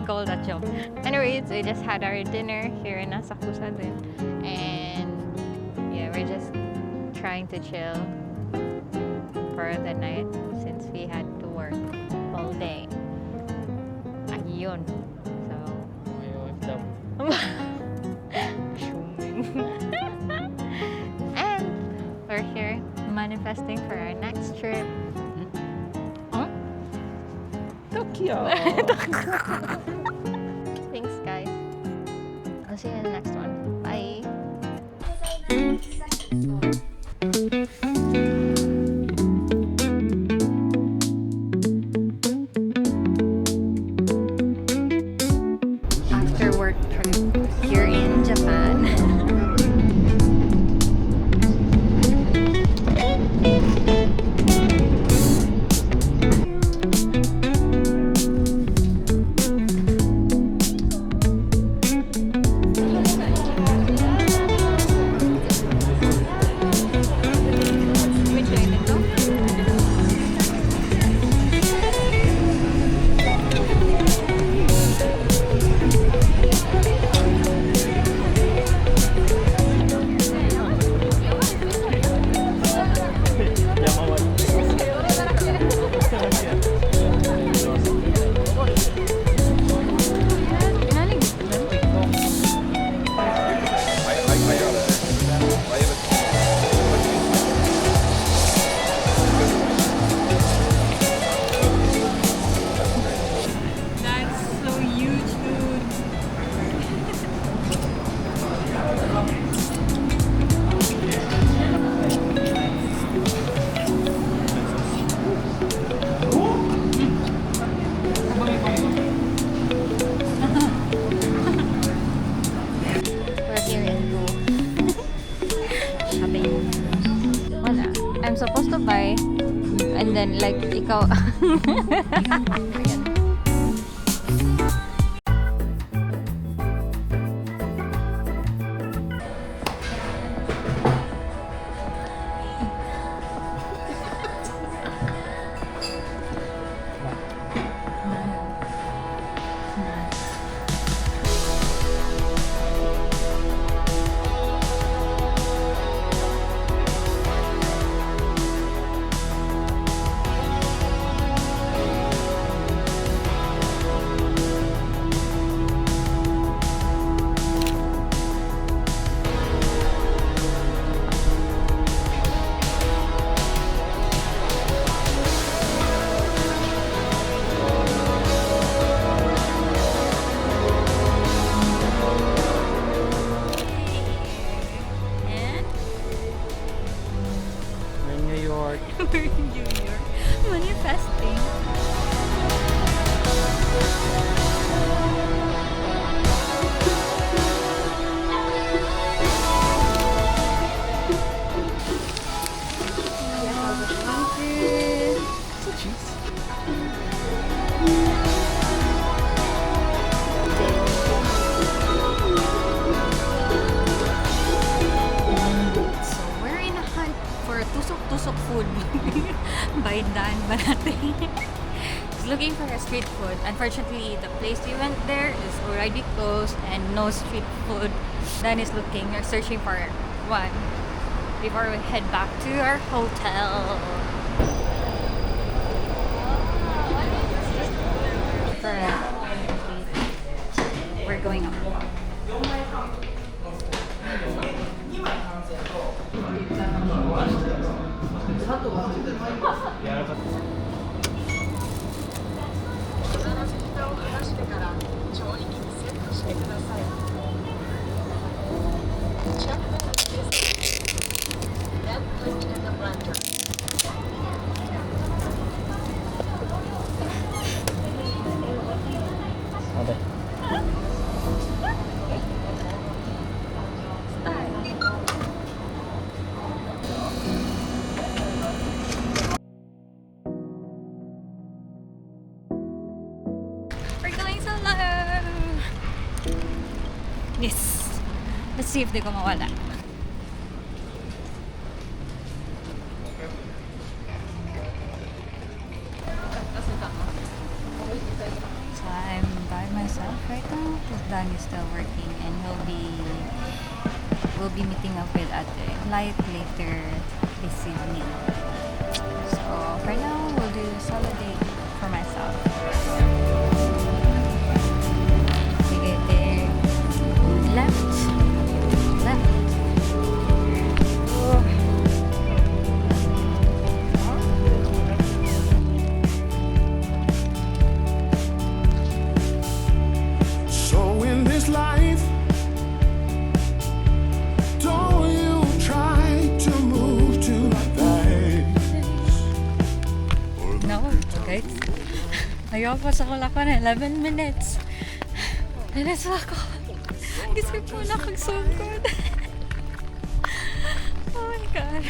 call that joke. Anyways, we just had our dinner here in Asakusa din. And yeah, we're just trying to chill for the night since we had to work all day. Ayun. So, and we're here manifesting for our next trip. Tokyo! Thanks, guys. I'll see you in the next one. Bye. After work trip here in Japan. I'm supposed to buy and then like ikaw We're in New York manifesting. Tusok food. Baindan ba natin? He's looking for a street food. Unfortunately, the place we went there is already closed and no street food. Dan is looking or searching for one before we head back to our hotel. We're going up. Yes. Let's see if di ko mawala. So I'm by myself. myself right now. Dan is still working and we'll be meeting up with Ate Light later this evening. So for now, we'll do a solo date for myself. Sige, there. Left. Oh. So in this life, don't you try to move too fast. No, guys. Nagpapasa ko lang na 11 minutes. Nilas ako. Kasi po nakagsugod. Oh my God.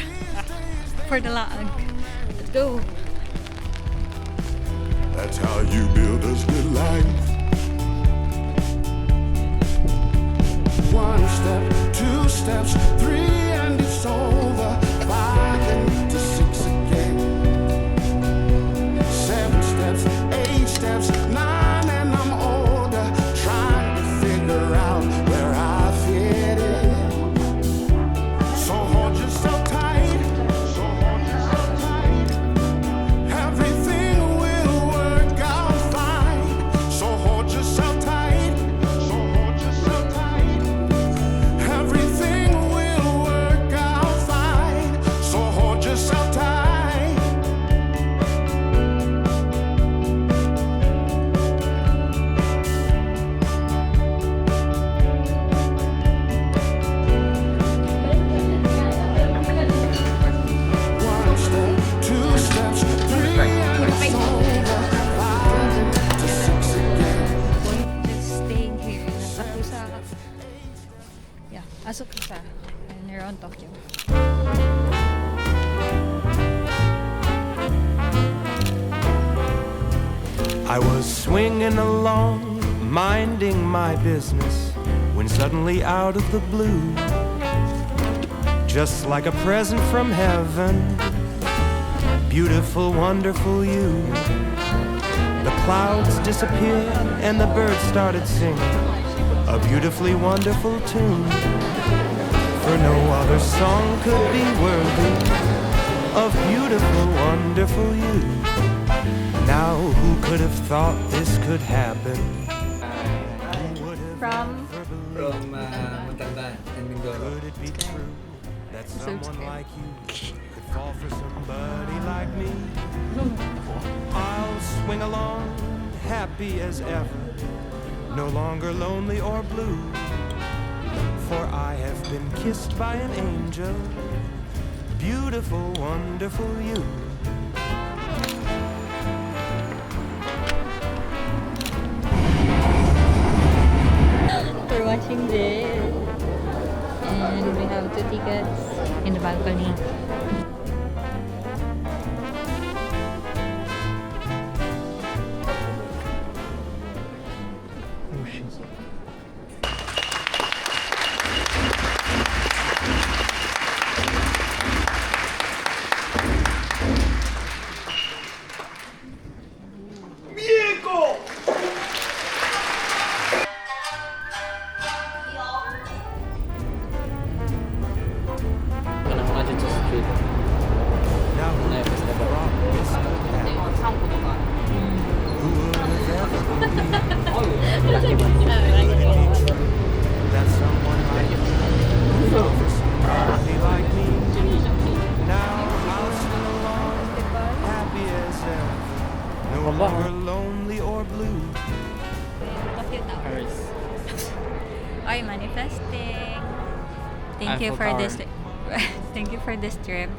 For the laag. Let's go. That's how you build a good life. One step, two steps, three, and it's over. 5 and to 6 again. 7 steps, 8 steps, 9, and I'm older. Trying to figure out where I fit in. So hold yourself tight. So hold yourself tight. Everything will work out fine. So hold yourself tight. So hold yourself tight. Everything will work out fine. So hold yourself tight. One step, 2 steps, 3, and it's over. 5 to 6 again. Just staying here in Asakusa. Yeah, Asakusa. And around Tokyo. I was swinging along, minding my business, when suddenly out of the blue, just like a present from heaven, beautiful, wonderful you. The clouds disappeared and the birds started singing a beautifully wonderful tune. For no other song could be worthy of beautiful, wonderful you. Now who could have thought this could happen? Who would have From ever believed? From Montalban and Mindoro. Could it be true that So someone true. like you could fall for somebody like me? I'll swing along, happy as ever, no longer lonely or blue. For I have been kissed by an angel, beautiful, wonderful you. We're watching this. And we have 2 tickets in the balcony. Imagine sa street. Now who Life is never thought this could happen? Who would have ever believed Lucky man. that someone like you could fall for somebody like me? Now I'll swing along, happy as ever, no longer lonely or blue. Tokyo Towers. Ay, manifesting. Thank you Eiffel for Tower. this. Thank you for this trip.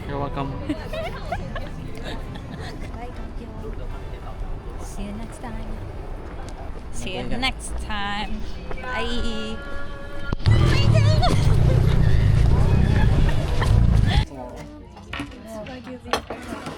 You're welcome. Bye, Tokyo. See you next time. See you next time. Bye. Bye.